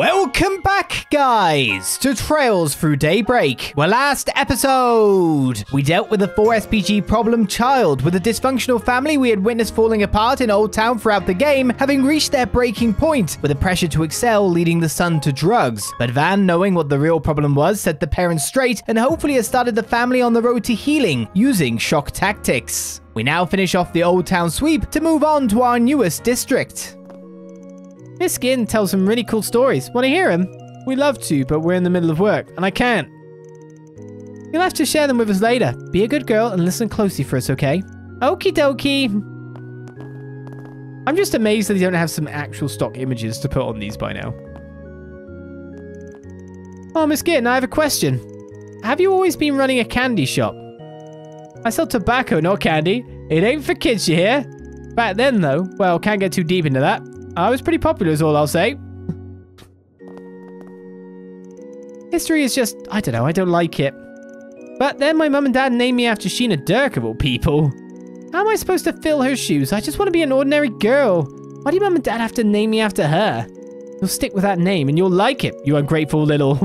Welcome back, guys, to Trails Through Daybreak. Well, last episode, we dealt with a 4SPG problem child with a dysfunctional family we had witnessed falling apart in Old Town throughout the game, having reached their breaking point, with the pressure to excel leading the son to drugs. But Van, knowing what the real problem was, set the parents straight and hopefully has started the family on the road to healing using shock tactics. We now finish off the Old Town sweep to move on to our newest district. Miss Skin tells some really cool stories. Want to hear them? We'd love to, but we're in the middle of work, and I can't. You'll have to share them with us later. Be a good girl and listen closely for us, okay? Okie dokie. I'm just amazed that they don't have some actual stock images to put on these by now. Oh, Miss Skin, I have a question. Have you always been running a candy shop? I sell tobacco, not candy. It ain't for kids, you hear? Back then, though, well, can't get too deep into that. I was pretty popular is all I'll say. History is just, I don't know, I don't like it. But then my mum and dad named me after Sheena Dirk of all people. How am I supposed to fill her shoes? I just want to be an ordinary girl. Why do mum and dad have to name me after her? You'll stick with that name and you'll like it, you ungrateful little...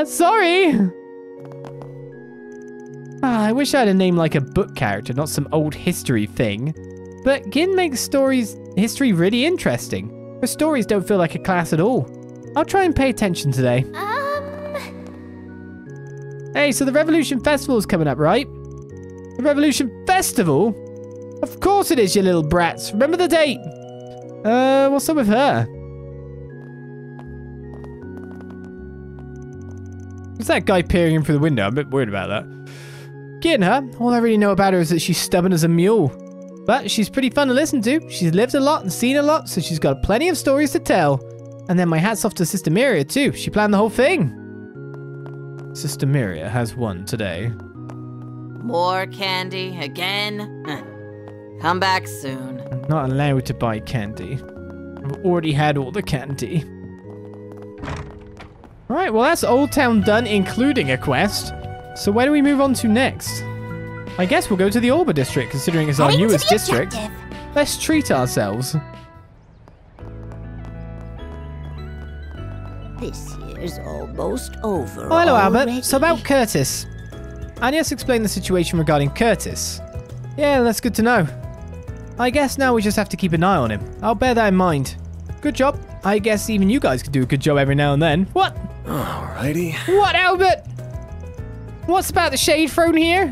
sorry! I wish I had a name like a book character, not some old history thing. But Gin makes history really interesting. Her stories don't feel like a class at all. I'll try and pay attention today. Hey, so the Revolution Festival is coming up, right? The Revolution Festival? Of course it is, you little brats. Remember the date? What's up with her? Who's that guy peering in through the window? I'm a bit worried about that. Gin, huh? All I really know about her is that she's stubborn as a mule. But she's pretty fun to listen to. She's lived a lot and seen a lot, so she's got plenty of stories to tell. And then my hat's off to Sister Miria, too. She planned the whole thing. Sister Miria has won today. More candy again? Come back soon. I'm not allowed to buy candy. I've already had all the candy. Alright, well that's Old Town done, including a quest. So where do we move on to next? I guess we'll go to the Auber District, considering it's our newest district. Let's treat ourselves. This year's almost over. Oh, hello, Albert. already. So about Curtis. Agnès explained the situation regarding Curtis. Yeah, that's good to know. I guess now we just have to keep an eye on him. I'll bear that in mind. Good job. I guess even you guys could do a good job every now and then. What? Alrighty. What, Albert? What's about the shade thrown here?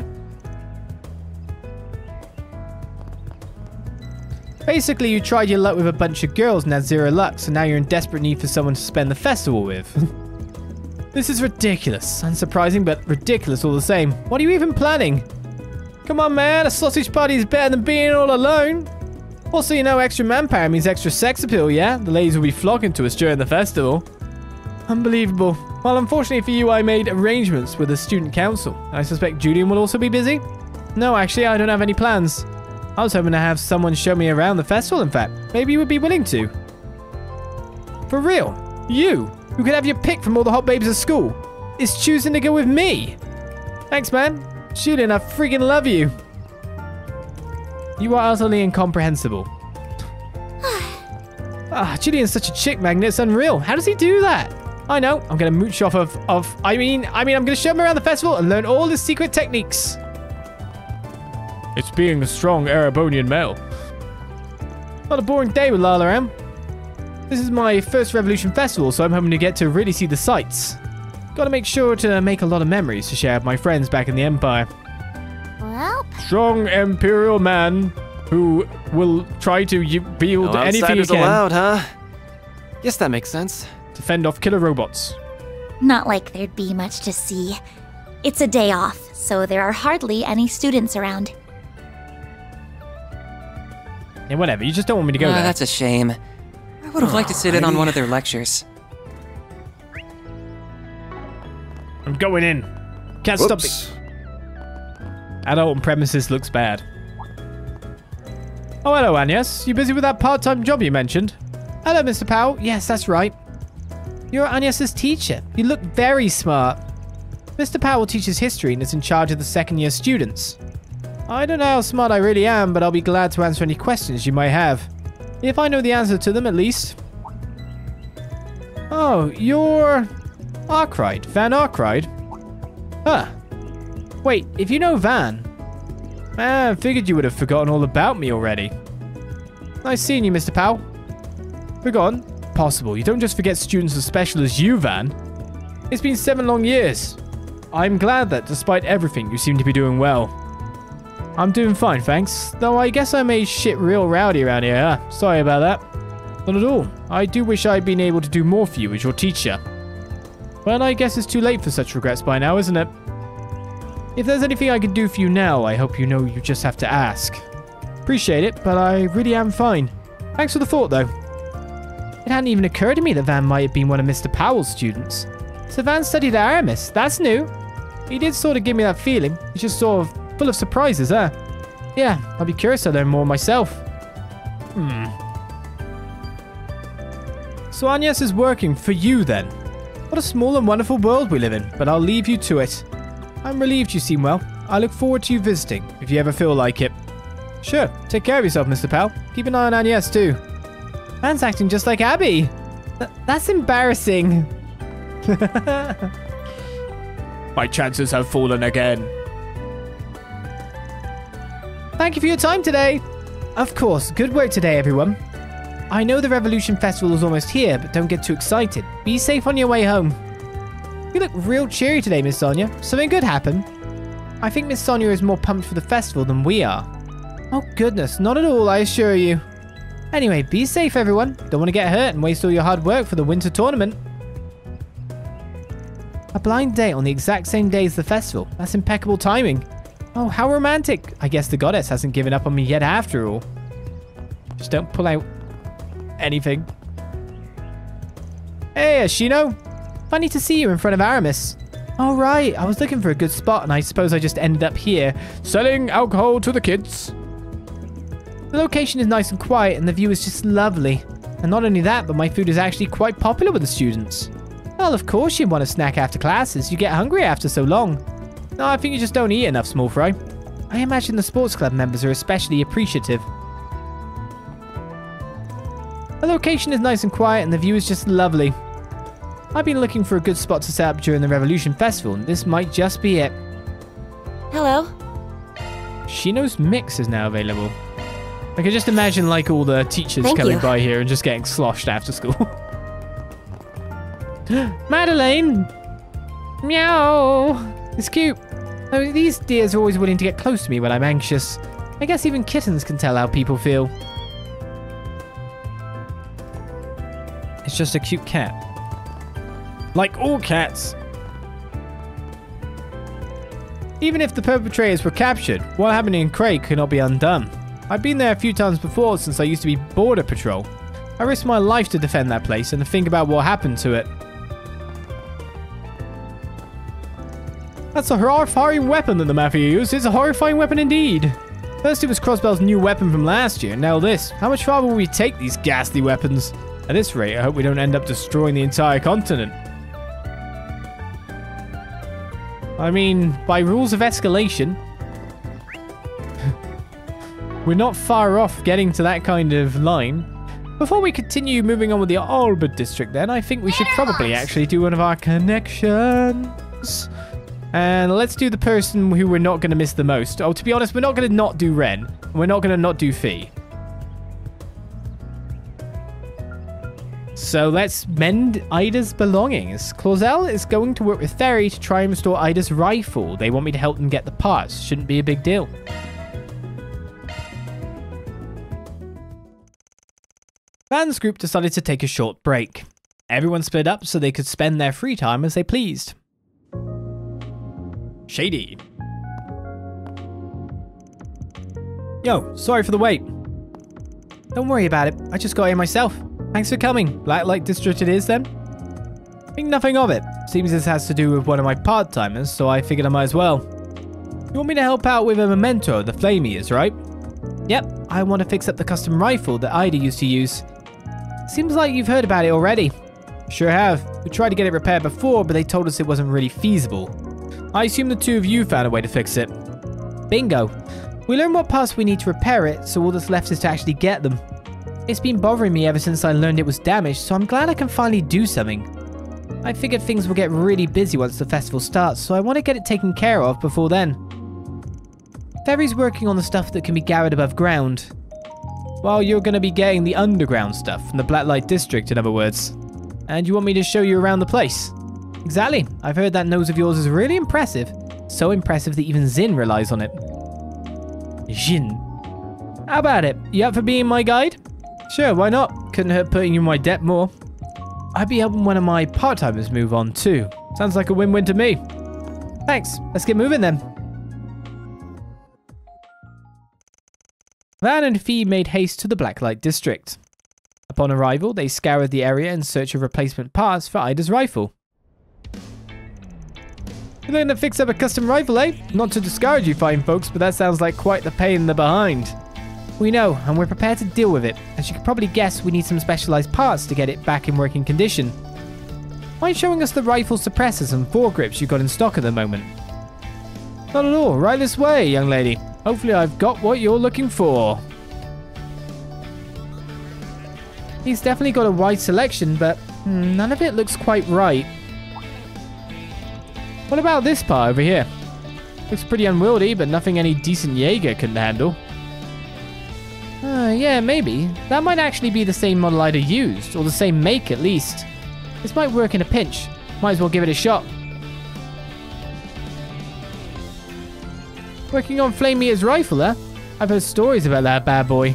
Basically, you tried your luck with a bunch of girls and had zero luck, so now you're in desperate need for someone to spend the festival with. This is ridiculous. Unsurprising, but ridiculous all the same. What are you even planning? Come on, man. A sausage party is better than being all alone. Also, you know, extra manpower means extra sex appeal, yeah? The ladies will be flocking to us during the festival. Unbelievable. Well, unfortunately for you, I made arrangements with the student council. I suspect Julian will also be busy. No, actually, I don't have any plans. I was hoping to have someone show me around the festival, in fact. Maybe you would be willing to. For real? You, who could have your pick from all the hot babes at school, is choosing to go with me? Thanks, man. Julian, I freaking love you. You are utterly incomprehensible. Julian's such a chick magnet, it's unreal. How does he do that? I know, I'm gonna mooch off I mean, I'm gonna show him around the festival and learn all his secret techniques. It's being a strong Erebonian male. Not a boring day with Lala around. This is my first Revolution Festival, so I'm hoping to get to really see the sights. Gotta make sure to make a lot of memories to share with my friends back in the Empire. Well, Strong Imperial man who will try to wield No anything he outsiders can allowed, huh? Guess that makes sense. to fend off killer robots. Not like there'd be much to see. It's a day off, so there are hardly any students around. Yeah, whatever. You just don't want me to go there. That's a shame. I would have liked to sit in on one of their lectures. I'm going in. Can't stop it. Adult on premises looks bad. Oh, hello, Agnès. You busy with that part-time job you mentioned? Hello, Mr. Powell. Yes, that's right. You're Agnès' teacher. You look very smart. Mr. Powell teaches history and is in charge of the second-year students. I don't know how smart I really am, but I'll be glad to answer any questions you might have. If I know the answer to them, at least. Oh, you're Arkride. Van Arkride? Huh. Wait, if you know Van, I figured you would have forgotten all about me already. Nice seeing you, Mr. Powell. Forgotten? Possible. You don't just forget students as special as you, Van. It's been 7 long years. I'm glad that, despite everything, you seem to be doing well. I'm doing fine, thanks. Though I guess I made shit real rowdy around here, huh? Sorry about that. Not at all. I do wish I'd been able to do more for you as your teacher. Well, I guess it's too late for such regrets by now, isn't it? If there's anything I can do for you now, I hope you know you just have to ask. Appreciate it, but I really am fine. Thanks for the thought, though. It hadn't even occurred to me that Van might have been one of Mr. Powell's students. So Van studied at Aramis. That's new. He did sort of give me that feeling. He's just sort of full of surprises, huh? Yeah, I'll be curious to learn more myself. So Agnès is working for you, then? What a small and wonderful world we live in, but I'll leave you to it. I'm relieved you seem well. I look forward to you visiting, if you ever feel like it. Sure, take care of yourself, Mr. Powell. Keep an eye on Agnès, too. Van's acting just like Abby. That's embarrassing. My chances have fallen again. Thank you for your time today. Of course, good work today, everyone. I know the Revolution Festival is almost here, but don't get too excited. Be safe on your way home. You look real cheery today, Miss Sonia. Something good happened? I think Miss Sonia is more pumped for the festival than we are. Oh goodness, not at all, I assure you. Anyway, be safe, everyone. Don't want to get hurt and waste all your hard work for the winter tournament. A blind date on the exact same day as the festival. That's impeccable timing. Oh, how romantic. I guess the goddess hasn't given up on me yet after all. Just don't pull out anything. Hey, Ashino. Funny to see you in front of Aramis. Oh, right. I was looking for a good spot, and I suppose I just ended up here, selling alcohol to the kids. The location is nice and quiet, and the view is just lovely. And not only that, but my food is actually quite popular with the students. Well, of course you'd want a snack after classes. You get hungry after so long. No, I think you just don't eat enough, small fry. I imagine the sports club members are especially appreciative. The location is nice and quiet, and the view is just lovely. I've been looking for a good spot to set up during the Revolution Festival, and this might just be it. Hello. Shino's Mix is now available. I can just imagine, like, all the teachers coming by here and just getting sloshed after school. Madeleine! Meow! It's cute. Oh, these dears are always willing to get close to me when I'm anxious. I guess even kittens can tell how people feel. It's just a cute cat. Like all cats. Even if the perpetrators were captured, what happened in Craig could not be undone. I've been there a few times before since I used to be border patrol. I risked my life to defend that place and to think about what happened to it. That's a horrifying weapon that the Mafia used. It's a horrifying weapon indeed. First it was Crossbell's new weapon from last year, now this. How much farther will we take these ghastly weapons? At this rate, I hope we don't end up destroying the entire continent. I mean, by rules of escalation, we're not far off getting to that kind of line. Before we continue moving on with the Auber District then, I think we should probably actually do one of our connections. And let's do the person who we're not going to miss the most. Oh, to be honest, we're not going to not do Ren. We're not going to not do Fee. So let's mend Aida's belongings. Claudel is going to work with Ferry to try and restore Aida's rifle. They want me to help them get the parts. Shouldn't be a big deal. Van's group decided to take a short break. Everyone split up so they could spend their free time as they pleased. Shady. Yo, sorry for the wait. Don't worry about it. I just got here myself. Thanks for coming. Blacklight District it is then? Think nothing of it. Seems this has to do with one of my part-timers, so I figured I might as well. You want me to help out with a memento, the flame eaters, right? Yep, I want to fix up the custom rifle that Aida used to use. Seems like you've heard about it already. Sure have. We tried to get it repaired before, but they told us it wasn't really feasible. I assume the two of you found a way to fix it. Bingo. We learned what parts we need to repair it, so all that's left is to actually get them. It's been bothering me ever since I learned it was damaged, so I'm glad I can finally do something. I figured things will get really busy once the festival starts, so I want to get it taken care of before then. Ferry's working on the stuff that can be gathered above ground, while you're going to be getting the underground stuff from the Blacklight District, in other words. And you want me to show you around the place? Exactly. I've heard that nose of yours is really impressive. So impressive that even Zin relies on it. Jin. How about it? You up for being my guide? Sure, why not? Couldn't hurt putting you in my debt more. I'd be helping one of my part-timers move on too. Sounds like a win-win to me. Thanks. Let's get moving then. Van and Fee made haste to the Blacklight District. Upon arrival, they scoured the area in search of replacement parts for Aida's rifle. You're looking to fix up a custom rifle, eh? Not to discourage you fine folks, but that sounds like quite the pain in the behind. We know, and we're prepared to deal with it. As you can probably guess, we need some specialized parts to get it back in working condition. Mind showing us the rifle suppressors and foregrips you got in stock at the moment? Not at all. Right this way, young lady. Hopefully I've got what you're looking for. He's definitely got a wide selection, but none of it looks quite right. What about this part over here? Looks pretty unwieldy, but nothing any decent Jaeger couldn't handle. Yeah, maybe. That might actually be the same model Ida used, or the same make at least. This might work in a pinch. Might as well give it a shot. Working on Flame Eater's rifle, huh? I've heard stories about that bad boy.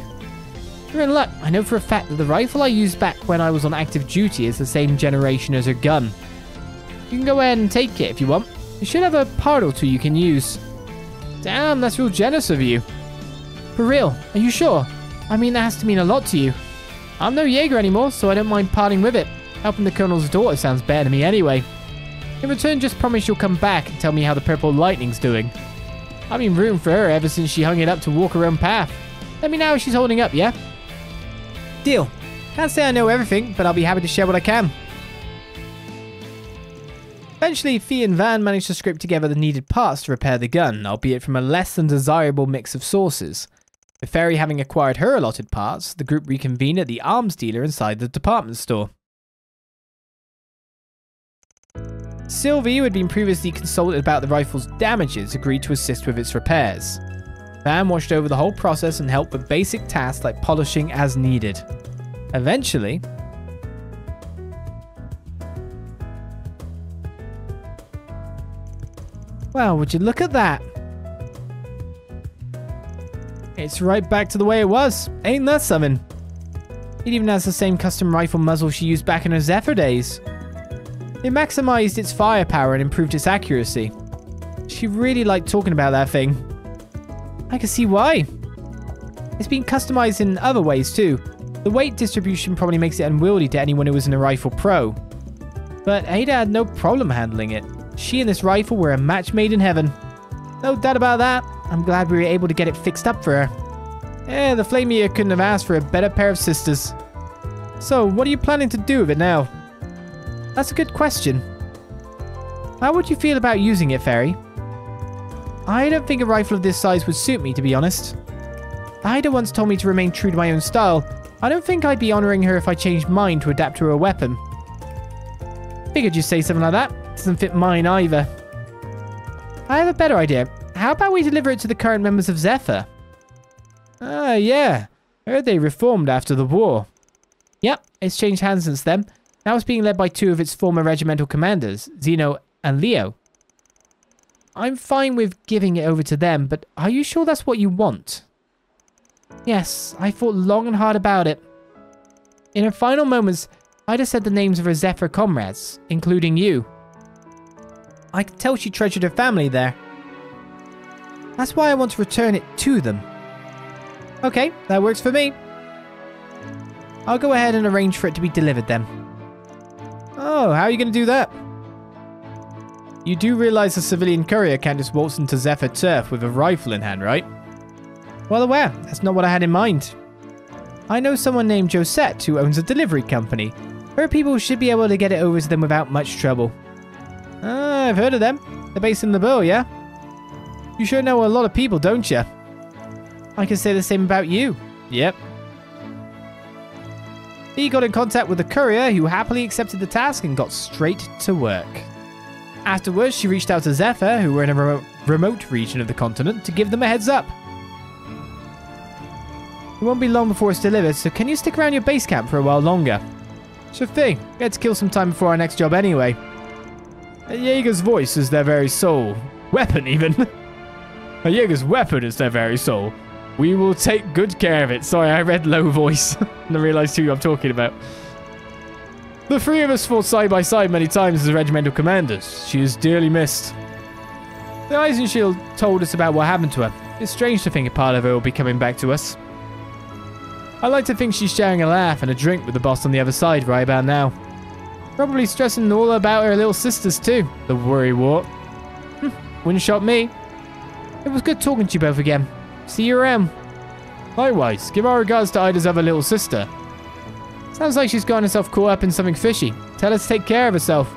You're in luck. I know for a fact that the rifle I used back when I was on active duty is the same generation as her gun. You can go ahead and take it if you want. You should have a part or two you can use. Damn, that's real generous of you. For real, are you sure? I mean, that has to mean a lot to you. I'm no Jaeger anymore, so I don't mind parting with it. Helping the Colonel's daughter sounds better to me anyway. In return, just promise you'll come back and tell me how the Purple Lightning's doing. I've been rooting for her ever since she hung it up to walk her own path. Let me know how she's holding up, yeah? Deal. Can't say I know everything, but I'll be happy to share what I can. Eventually, Fee and Van managed to scrape together the needed parts to repair the gun, albeit from a less than desirable mix of sources. With Fairy having acquired her allotted parts, the group reconvened at the arms dealer inside the department store. Sylvie, who had been previously consulted about the rifle's damages, agreed to assist with its repairs. Van watched over the whole process and helped with basic tasks like polishing as needed. Eventually, wow, would you look at that? It's right back to the way it was. Ain't that something? It even has the same custom rifle muzzle she used back in her Zephyr days. It maximized its firepower and improved its accuracy. She really liked talking about that thing. I can see why. It's been customized in other ways too. The weight distribution probably makes it unwieldy to anyone who isn't a rifle pro. But Ada had no problem handling it. She and this rifle were a match made in heaven. No doubt about that. I'm glad we were able to get it fixed up for her. Yeah, the Flame Eater couldn't have asked for a better pair of sisters. So, what are you planning to do with it now? That's a good question. How would you feel about using it, Fairy? I don't think a rifle of this size would suit me, to be honest. Ida once told me to remain true to my own style. I don't think I'd be honoring her if I changed mine to adapt to her weapon. Figured you'd say something like that. Doesn't fit mine either. I have a better idea. How about we deliver it to the current members of Zephyr? Ah, yeah. Heard they reformed after the war. Yep, it's changed hands since then. Now it's being led by two of its former regimental commanders, Zeno and Leo. I'm fine with giving it over to them, but are you sure that's what you want? Yes, I thought long and hard about it. In her final moments, Ida said the names of her Zephyr comrades, including you. I could tell she treasured her family there. That's why I want to return it to them. Okay, that works for me. I'll go ahead and arrange for it to be delivered then. Oh, how are you going to do that? You do realize a civilian courier can't just waltz into Zephyr turf with a rifle in hand, right? Well aware, that's not what I had in mind. I know someone named Josette who owns a delivery company. Her people should be able to get it over to them without much trouble. Ah, I've heard of them. They're based in the Bill, yeah? You sure know a lot of people, don't you? I can say the same about you. Yep. He got in contact with the courier, who happily accepted the task and got straight to work. Afterwards, she reached out to Zephyr, who were in a remote region of the continent, to give them a heads up. It won't be long before it's delivered, so can you stick around your base camp for a while longer? Sure thing. We had to kill some time before our next job anyway. A Jaeger's voice is their very soul. Weapon, even. A Jaeger's weapon is their very soul. We will take good care of it. Sorry, I read low voice. And I realized who I'm talking about. The three of us fought side by side many times as regimental commanders. She is dearly missed. The Eisenshield told us about what happened to her. It's strange to think a part of her will be coming back to us. I like to think she's sharing a laugh and a drink with the boss on the other side right about now. Probably stressing all about her little sisters too. The worrywart. Wouldn't shock me. It was good talking to you both again. See you around. Likewise, give our regards to Ida's other little sister. Sounds like she's gotten herself caught up in something fishy. Tell her to take care of herself.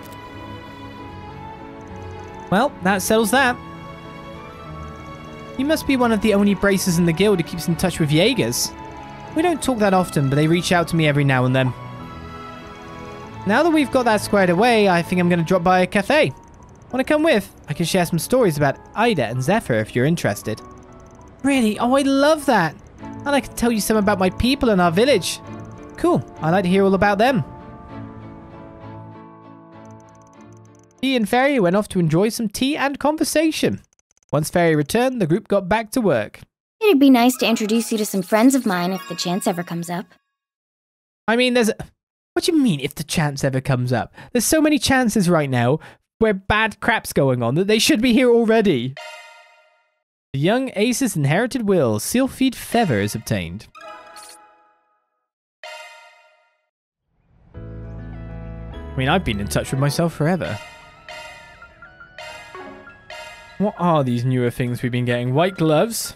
Well, that settles that. You must be one of the only bracers in the guild who keeps in touch with Jaegers. We don't talk that often, but they reach out to me every now and then. Now that we've got that squared away, I think I'm going to drop by a cafe. Want to come with? I can share some stories about Aida and Zephyr if you're interested. Really? Oh, I love that. And I can tell you some about my people in our village. Cool. I'd like to hear all about them. He and Fairy went off to enjoy some tea and conversation. Once Fairy returned, the group got back to work. It'd be nice to introduce you to some friends of mine if the chance ever comes up. I mean, what do you mean if the chance ever comes up? There's so many chances right now where bad crap's going on that they should be here already. The young ace's inherited will, Sylphid Feather, is obtained. I mean, I've been in touch with myself forever. What are these newer things we've been getting? White gloves.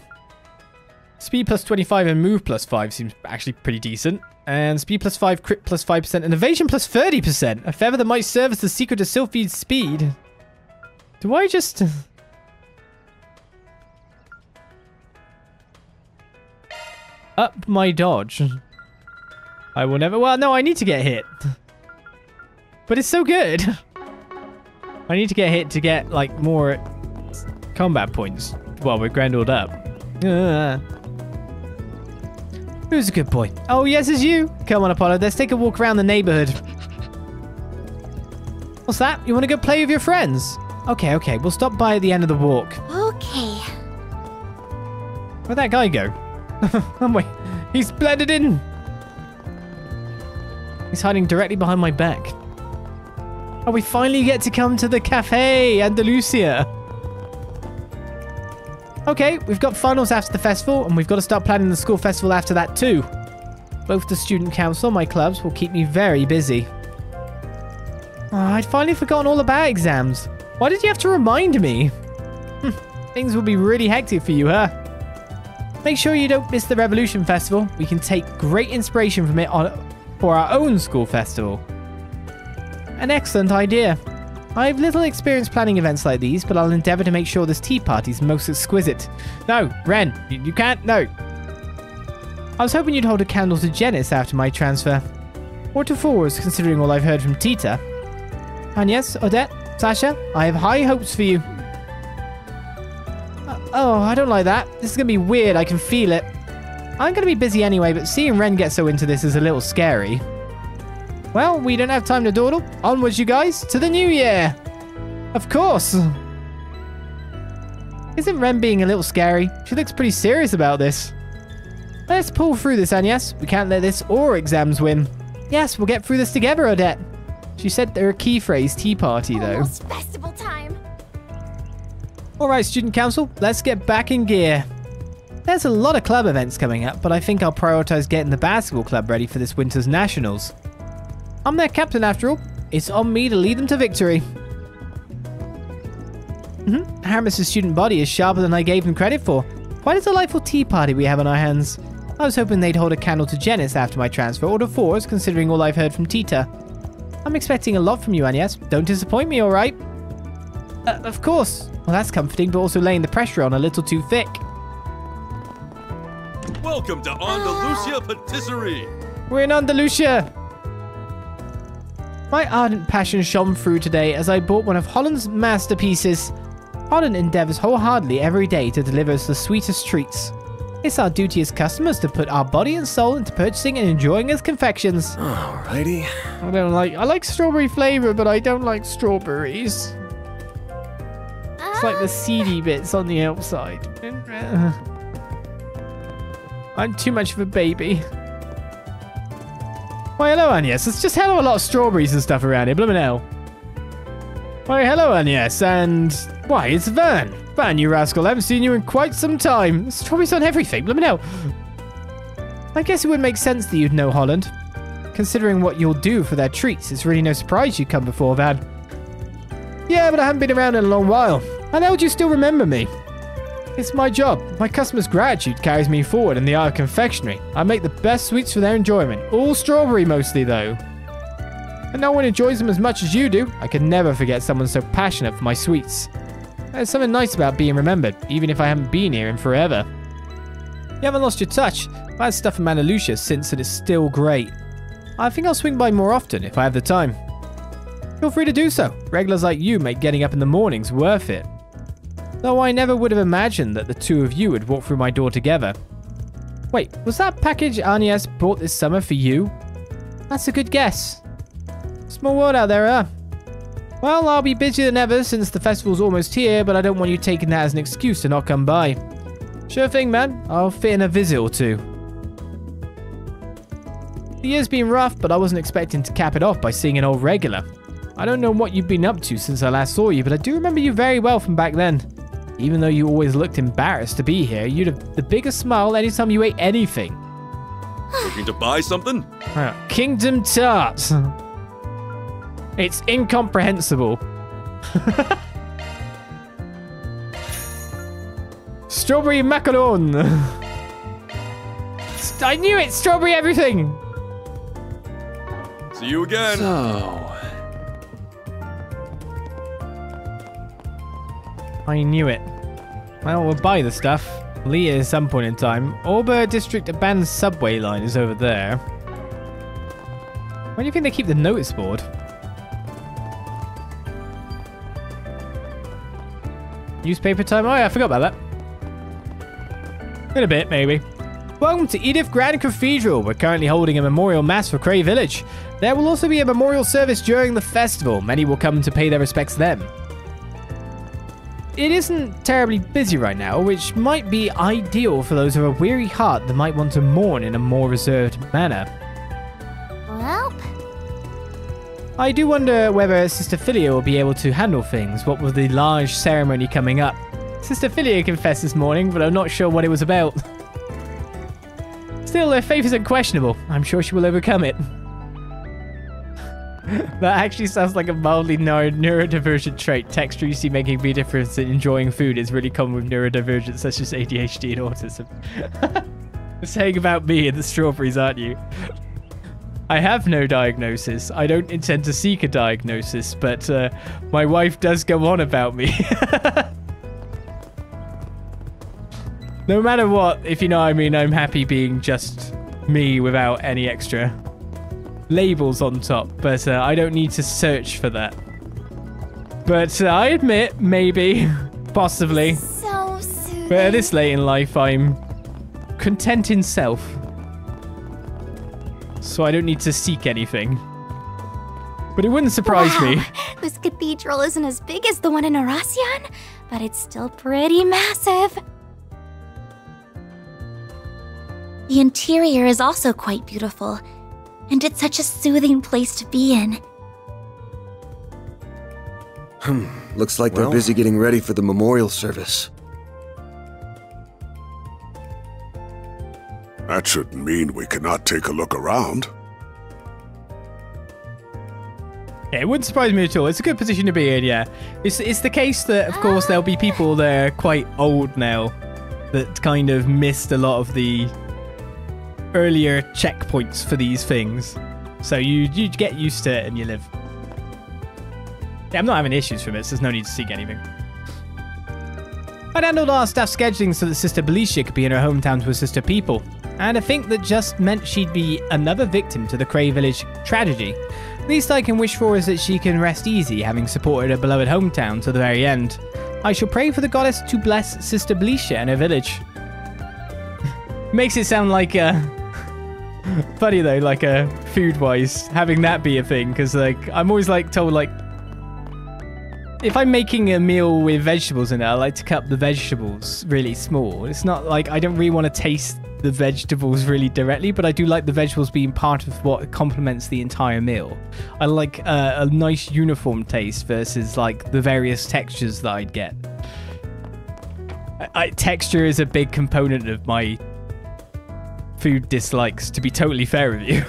Speed plus 25 and move plus 5 seems actually pretty decent. And speed plus 5, crit plus 5%, and evasion plus 30%. A feather that might serve as the secret to Sylphid's speed. Do I just... up my dodge? I will never... Well, no, I need to get hit. But it's so good. I need to get hit to get, like, more combat points while we're grandled up. Who's a good boy? Oh, yes, it's you. Come on, Apollo. Let's take a walk around the neighborhood. What's that? You want to go play with your friends? Okay, okay. We'll stop by at the end of the walk. Okay. Where'd that guy go? Oh, wait. He's blended in. He's hiding directly behind my back. Oh, we finally get to come to the Cafe Andalusia. Okay, we've got finals after the festival, and we've got to start planning the school festival after that too. Both the student council and my clubs will keep me very busy. Oh, I'd finally forgotten all about exams. Why did you have to remind me? Things will be really hectic for you, huh? Make sure you don't miss the Revolution Festival. We can take great inspiration from it for our own school festival. An excellent idea. I have little experience planning events like these, but I'll endeavour to make sure this tea party's most exquisite. No, Ren, you can't, no. I was hoping you'd hold a candle to Agnès after my transfer. Or to Fours, considering all I've heard from Tita. Agnès, Odette, Sasha, I have high hopes for you. Oh, I don't like that. This is going to be weird, I can feel it. I'm going to be busy anyway, but seeing Ren get so into this is a little scary. Well, we don't have time to dawdle. Onwards, you guys, to the new year. Of course. Isn't Ren being a little scary? She looks pretty serious about this. Let's pull through this, Agnès. We can't let this or exams win. Yes, we'll get through this together, Odette. She said they're a key phrase tea party, though. Almost festival time. All right, student council, let's get back in gear. There's a lot of club events coming up, but I think I'll prioritize getting the basketball club ready for this winter's nationals. I'm their captain after all. It's on me to lead them to victory. Hermes' student body is sharper than I gave them credit for. Quite a delightful tea party we have on our hands. I was hoping they'd hold a candle to Agnès after my transfer, or to Fours, considering all I've heard from Tita. I'm expecting a lot from you, Agnès. Don't disappoint me, all right? Of course. Well, that's comforting, but also laying the pressure on a little too thick. Welcome to Andalusia Patisserie. We're in Andalusia. My ardent passion shone through today as I bought one of Holland's masterpieces. Holland endeavors wholeheartedly every day to deliver us the sweetest treats. It's our duty as customers to put our body and soul into purchasing and enjoying its confections. Alrighty. I like strawberry flavor, but I don't like strawberries. It's like the seedy bits on the outside. I'm too much of a baby. Why, hello, Agnès. There's just hell of a lot of strawberries and stuff around here. Bloomin' hell. Why, hello, Agnès. And, why, it's Vern. Vern, you rascal. I haven't seen you in quite some time. There's strawberries on everything. Bloomin' hell. I guess it would make sense that you'd know Holland. Considering what you'll do for their treats, it's really no surprise you come before, Van. Yeah, but I haven't been around in a long while. How the hell do you still remember me? It's my job. My customers' gratitude carries me forward in the art of confectionery. I make the best sweets for their enjoyment. All strawberry mostly, though. And no one enjoys them as much as you do. I could never forget someone so passionate for my sweets. There's something nice about being remembered, even if I haven't been here in forever. You haven't lost your touch. I've had stuff from Andalusia since and it's still great. I think I'll swing by more often if I have the time. Feel free to do so. Regulars like you make getting up in the mornings worth it. Though I never would have imagined that the two of you would walk through my door together. Wait, was that package Agnès brought this summer for you? That's a good guess. Small world out there, huh? Well, I'll be busier than ever since the festival's almost here, but I don't want you taking that as an excuse to not come by. Sure thing, man. I'll fit in a visit or two. The year's been rough, but I wasn't expecting to cap it off by seeing an old regular. I don't know what you've been up to since I last saw you, but I do remember you very well from back then. Even though you always looked embarrassed to be here, you'd have the biggest smile anytime you ate anything. Looking to buy something? Kingdom Tart. It's incomprehensible. Strawberry macaron. I knew it! Strawberry everything! See you again. So... I knew it. Well, we'll buy the stuff. Leah at some point in time. Auber District abandoned subway line is over there. Where do you think they keep the notice board? Newspaper time? Oh yeah, I forgot about that. In a bit, maybe. Welcome to Edith Grand Cathedral. We're currently holding a memorial mass for Cray Village. There will also be a memorial service during the festival. Many will come to pay their respects then. It isn't terribly busy right now, which might be ideal for those with a weary heart that might want to mourn in a more reserved manner. Well, I do wonder whether Sister Philia will be able to handle things, what with the large ceremony coming up. Sister Philia confessed this morning, but I'm not sure what it was about. Still, her faith isn't questionable. I'm sure she will overcome it. That actually sounds like a mildly neurodivergent trait. Texture you see making a big difference in enjoying food is really common with neurodivergence such as ADHD and autism. You're saying about me and the strawberries, aren't you? I have no diagnosis. I don't intend to seek a diagnosis, but my wife does go on about me. No matter what, if you know what I mean, I'm happy being just me without any extra labels on top, but I don't need to search for that. But I admit, maybe, possibly. So soothing. But at this late in life, I'm content in self. So I don't need to seek anything. But it wouldn't surprise me. This cathedral isn't as big as the one in Oracion, but it's still pretty massive. The interior is also quite beautiful, and it's such a soothing place to be in. Looks like they're busy getting ready for the memorial service. That shouldn't mean we cannot take a look around. Yeah, it wouldn't surprise me at all. It's a good position to be in, yeah. It's the case that, of course, there'll be people that are quite old now that kind of missed a lot of the earlier checkpoints for these things. So you get used to it and you live. Yeah, I'm not having issues from it, so there's no need to seek anything. I'd handled our staff scheduling so that Sister Belicia could be in her hometown to assist her people. and I think that just meant she'd be another victim to the Cray Village tragedy. Least I can wish for is that she can rest easy, having supported her beloved hometown to the very end. I shall pray for the goddess to bless Sister Bleisha and her village. Makes it sound like funny though, like food-wise, having that be a thing, because like I'm always like told like if I'm making a meal with vegetables in it, I like to cut the vegetables really small. It's not like I don't really want to taste the vegetables really directly, but I do like the vegetables being part of what complements the entire meal. I like a nice uniform taste versus like the various textures that I'd get. Texture is a big component of my food dislikes, to be totally fair with you.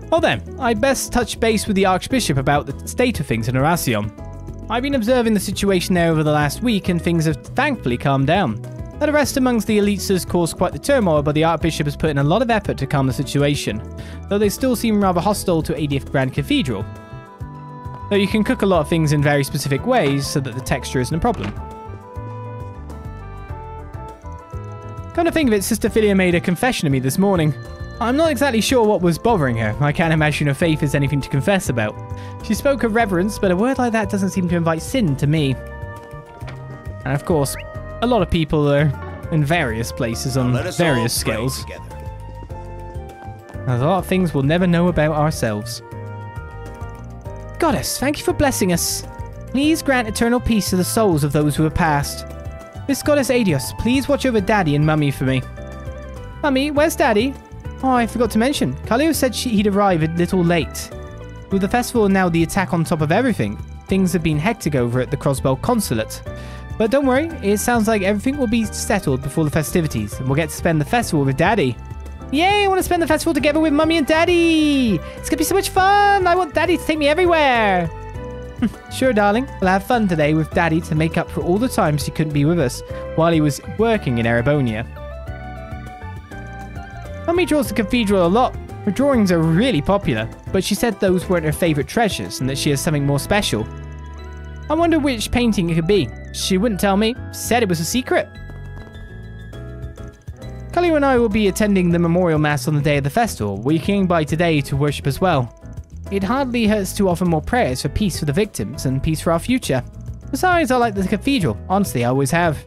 Well then, I'd best touch base with the Archbishop about the state of things in Arasion. I've been observing the situation there over the last week and things have thankfully calmed down. The arrest amongst the elites has caused quite the turmoil, but the Archbishop has put in a lot of effort to calm the situation, though they still seem rather hostile to 80th Grand Cathedral. Though you can cook a lot of things in very specific ways so that the texture isn't a problem. Come to think of it, Sister Philia made a confession to me this morning. I'm not exactly sure what was bothering her. I can't imagine her faith is anything to confess about. She spoke of reverence, but a word like that doesn't seem to invite sin to me. And of course, a lot of people are in various places on various scales. There's a lot of things we'll never know about ourselves. Goddess, thank you for blessing us. Please grant eternal peace to the souls of those who have passed. Miss Goddess Adios, please watch over Daddy and Mummy for me. Mummy, where's Daddy? Oh, I forgot to mention. Kaleo said he'd arrive a little late. With the festival and now the attack on top of everything, things have been hectic over at the Crossbell Consulate. But don't worry, it sounds like everything will be settled before the festivities, and we'll get to spend the festival with Daddy. Yay, I want to spend the festival together with Mummy and Daddy! It's gonna be so much fun! I want Daddy to take me everywhere! Sure, darling. We'll have fun today with Daddy to make up for all the times he couldn't be with us while he was working in Erebonia. Mummy draws the cathedral a lot. Her drawings are really popular, but she said those weren't her favourite treasures and that she has something more special. I wonder which painting it could be. She wouldn't tell me, said it was a secret. Kaleo and I will be attending the memorial mass on the day of the festival. We came by today to worship as well. It hardly hurts to offer more prayers for peace for the victims and peace for our future. Besides, I like the cathedral. Honestly, I always have.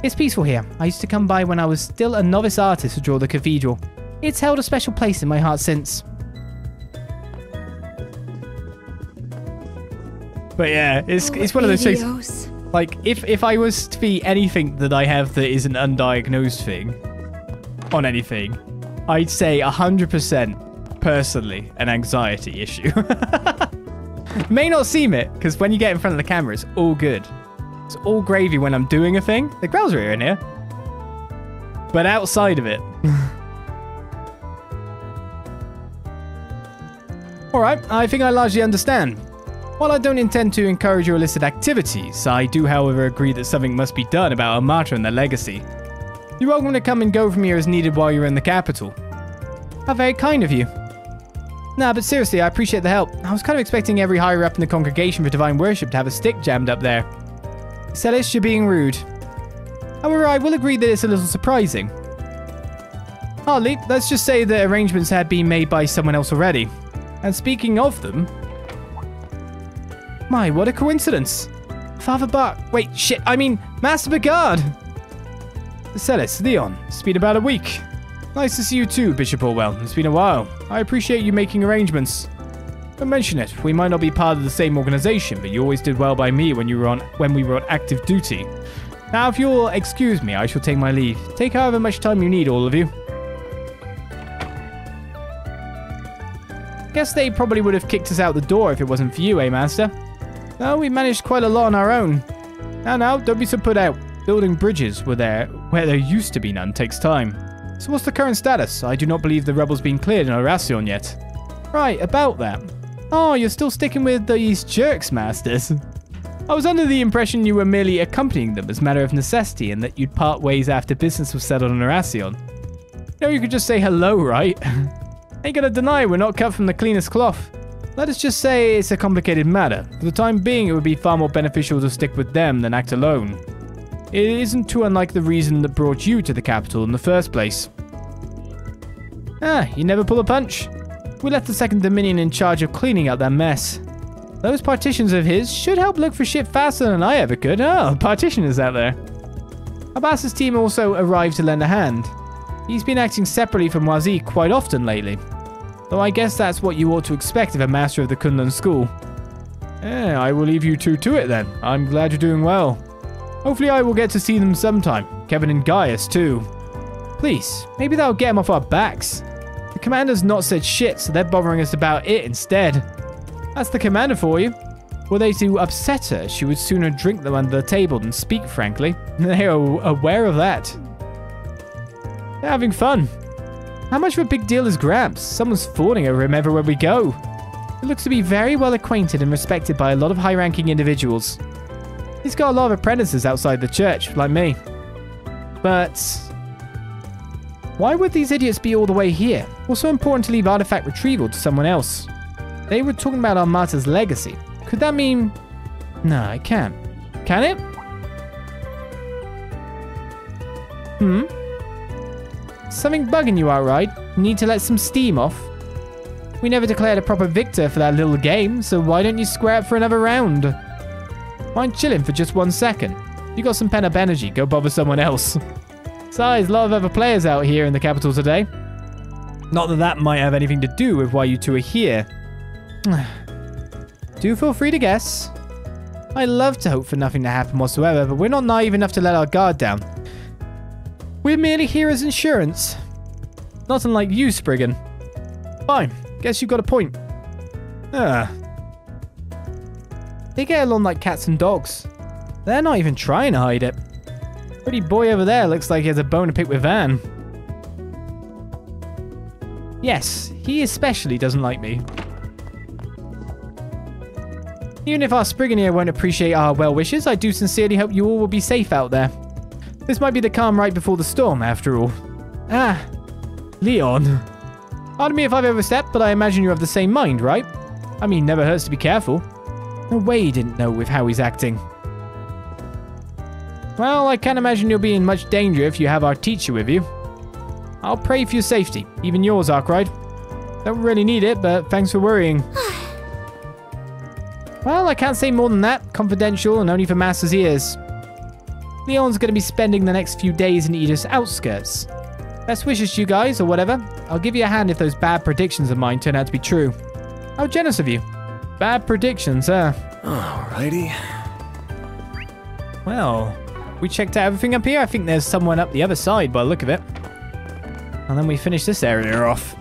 It's peaceful here. I used to come by when I was still a novice artist to draw the cathedral. It's held a special place in my heart since. But yeah, it's one of those things. Like, if I was to be anything that I have that is an undiagnosed thing on anything, I'd say 100% personally an anxiety issue. May not seem it, because when you get in front of the camera, it's all good. It's all gravy when I'm doing a thing. The growls are in here. But outside of it. Alright, I think I largely understand. While I don't intend to encourage your illicit activities, I do however agree that something must be done about our martyr and their legacy. You're welcome to come and go from here as needed while you're in the capital. How very kind of you. Nah, but seriously, I appreciate the help. I was kind of expecting every higher up in the congregation for divine worship to have a stick jammed up there. Celeste, you're being rude. However, I will agree that it's a little surprising. Hardly. Let's just say that arrangements had been made by someone else already. And speaking of them... My, what a coincidence. Father Bart... Wait, shit, I mean, Master Begard! Celeste, Leon, it's been about a week. Nice to see you too, Bishop Orwell. It's been a while. I appreciate you making arrangements. Don't mention it. We might not be part of the same organization, but you always did well by me when we were on active duty. Now, if you'll excuse me, I shall take my leave. Take however much time you need, all of you. Guess they probably would have kicked us out the door if it wasn't for you, eh, Master? No, we managed quite a lot on our own. Now, don't be so put out. Building bridges where there used to be none takes time. So what's the current status? I do not believe the rebels being cleared in Arasion yet. Right, about that. Oh, you're still sticking with these jerks, Masters. I was under the impression you were merely accompanying them as a matter of necessity and that you'd part ways after business was settled in Arasion. No, you could just say hello, right? Ain't gonna deny we're not cut from the cleanest cloth. Let us just say it's a complicated matter. For the time being, it would be far more beneficial to stick with them than act alone. It isn't too unlike the reason that brought you to the capital in the first place. Ah, you never pull a punch. We left the Second Dominion in charge of cleaning up that mess. Those partitions of his should help look for shit faster than I ever could. Oh, partitioners out there. Abbas's team also arrived to lend a hand. He's been acting separately from Wazi quite often lately. Though I guess that's what you ought to expect of a master of the Kunlun school. I will leave you two to it then. I'm glad you're doing well. Hopefully I will get to see them sometime. Kevin and Gaius too. Please, maybe that'll get them off our backs. The commander's not said shit, so they're bothering us about it instead. That's the commander for you. Were they to upset her, she would sooner drink them under the table than speak frankly. They are aware of that. They're having fun. How much of a big deal is Gramps? Someone's fawning over him everywhere we go. He looks to be very well acquainted and respected by a lot of high-ranking individuals. He's got a lot of apprentices outside the church, like me. But why would these idiots be all the way here? Also important to leave artifact retrieval to someone else. They were talking about Armata's legacy. Could that mean... No, it can't. Can it? Something bugging you outright? Need to let some steam off? We never declared a proper victor for that little game, so why don't you square up for another round? Mind chilling for just 1 second? You got some pent-up energy, go bother someone else. Besides, a lot of other players out here in the capital today. Not that that might have anything to do with why you two are here. Do feel free to guess. I love to hope for nothing to happen whatsoever, but we're not naive enough to let our guard down. We're merely here as insurance. Not unlike you, Spriggan. Fine, guess you got a point. They get along like cats and dogs. They're not even trying to hide it. Pretty boy over there looks like he has a bone to pick with Van. Yes, he especially doesn't like me. Even if our Spriggan here won't appreciate our well wishes, I do sincerely hope you all will be safe out there. This might be the calm right before the storm, after all. Ah, Leon. Pardon me if I've overstepped, but I imagine you have the same mind, right? I mean, never hurts to be careful. No way he didn't know with how he's acting. Well, I can't imagine you'll be in much danger if you have our teacher with you. I'll pray for your safety, even yours, Arkride. Don't really need it, but thanks for worrying. Well, I can't say more than that. Confidential and only for Master's ears. Leon's going to be spending the next few days in Aida's outskirts. Best wishes to you guys, or whatever. I'll give you a hand if those bad predictions of mine turn out to be true. How generous of you. Bad predictions, huh? Alrighty. Well, we checked out everything up here. I think there's someone up the other side by the look of it. And then we finish this area off.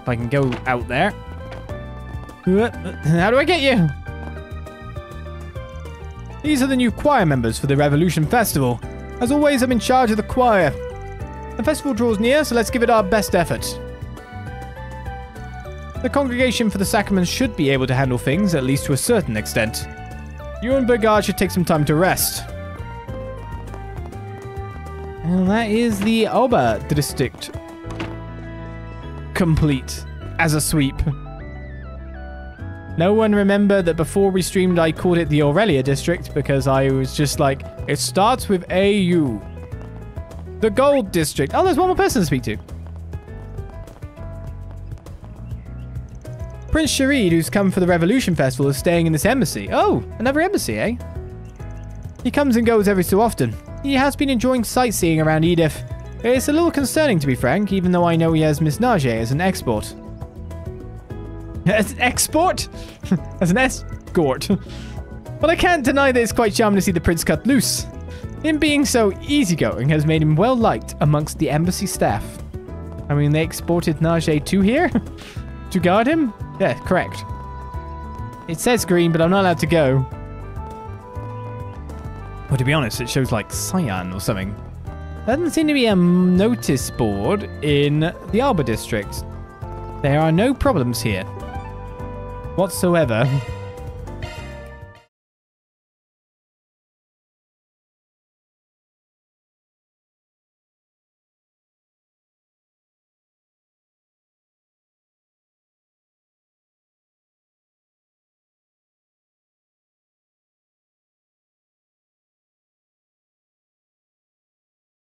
If I can go out there. How do I get you? These are the new choir members for the Revolution Festival. As always, I'm in charge of the choir. The festival draws near, so let's give it our best effort. The congregation for the sacraments should be able to handle things, at least to a certain extent. You and Burgard should take some time to rest. And that is the Auber District. Complete. As a sweep. No one remembered that before we streamed I called it the Aurelia District because I was just like, it starts with AU. The Gold District. Oh, there's one more person to speak to. Prince Sharid, who's come for the Revolution Festival, is staying in this embassy. Oh, another embassy, eh? He comes and goes every so often. He has been enjoying sightseeing around Edith. It's a little concerning, to be frank, even though I know he has Miss Nage as an export. As an export? As an escort. But I can't deny that it's quite charming to see the prince cut loose. Him being so easygoing has made him well liked amongst the embassy staff. I mean, they exported Nage to here? To guard him? Yeah, correct. It says green, but I'm not allowed to go. Well, to be honest, it shows like cyan or something. There doesn't seem to be a notice board in the Auber District. There are no problems here. Whatsoever.